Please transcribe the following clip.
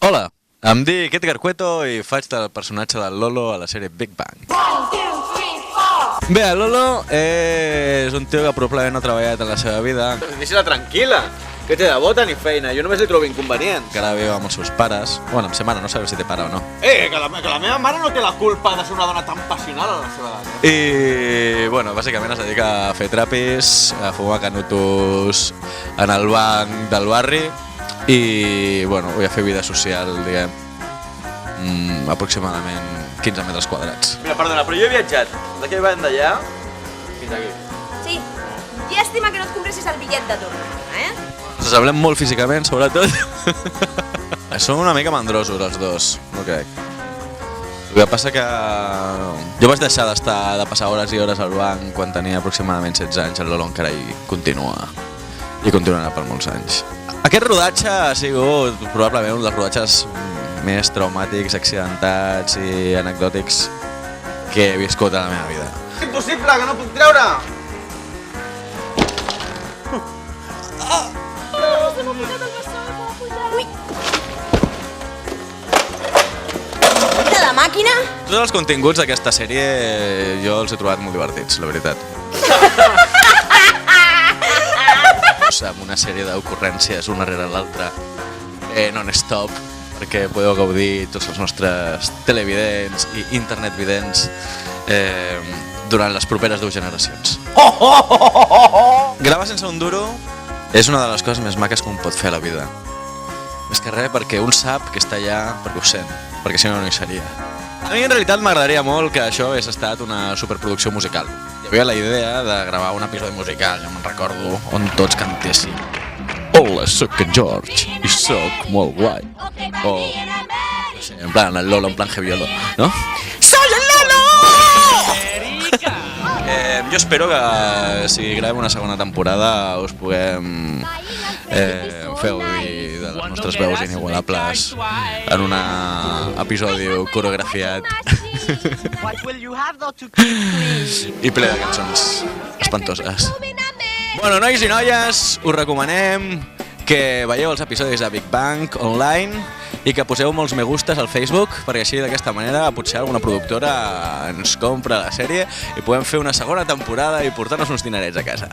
Hola, em dic Edgar Cueto i faig del personatge del Lolo a la sèrie Big Bang. Bé, el Lolo és un tio que probablement no ha treballat en la seva vida. Deixa-la tranquil·la, que té de bota ni feina, jo només li trobo inconvenient. Que ara viu amb els seus pares. Bueno, amb sa mare, no sabeu si té pare o no. Que la meva mare no té la culpa de ser una dona tan passional a la seva edat. I, bueno, bàsicament es dedica a fer trapis, a fumar canutos en el banc del barri i, bueno, a fer vida social, diguem, aproximadament 15 metres quadrats. Mira, perdona, però jo he viatjat d'aquell banc d'allà fins aquí. Sí, llàstima que no et compressis el bitllet de tornada, Ens assemblem molt físicament, sobretot. Som una mica mandrosos els dos, no crec. El que passa que jo vaig deixar de passar hores i hores al banc quan tenia aproximadament 16 anys, el Lolo encara hi continua i continuarà per molts anys. Aquest rodatge ha sigut probablement un dels rodatges més traumàtics, accidentats i anecdòtics que he viscut a la meva vida. És impossible, que no puc treure! De la màquina? Tots els continguts d'aquesta sèrie jo els he trobat molt divertits, la veritat. Amb una sèrie d'ocurrències una rere l'altra, non-stop, perquè podeu gaudir tots els nostres televidents i internetvidents durant les properes 2 generacions. Gravar sense un duro és una de les coses més maques que un pot fer a la vida. Més que res perquè un sap que està allà perquè ho sent, perquè si no, no hi seria. A mi en realitat m'agradaria molt que això hagués estat una superproducció musical. Hi havia la idea de gravar un episodi musical, ja me'n recordo, on tots cantessin Hola, soc en George i soc molt guai. O, no sé, en plan, el Lolo, en plan Heviolo, ¿no? Soy el Lolo! Jo espero que si gravem una segona temporada us puguem fer gaudir de les nostres veus inigualables en un episodi coreografiat i ple de cançons espantoses. Bueno, nois i noies, us recomanem que veieu els episodis de Big Bang online i que poseu molts me gustes al Facebook, perquè així d'aquesta manera potser alguna productora ens compra la sèrie i podem fer una segona temporada i portar-nos uns dinerets a casa.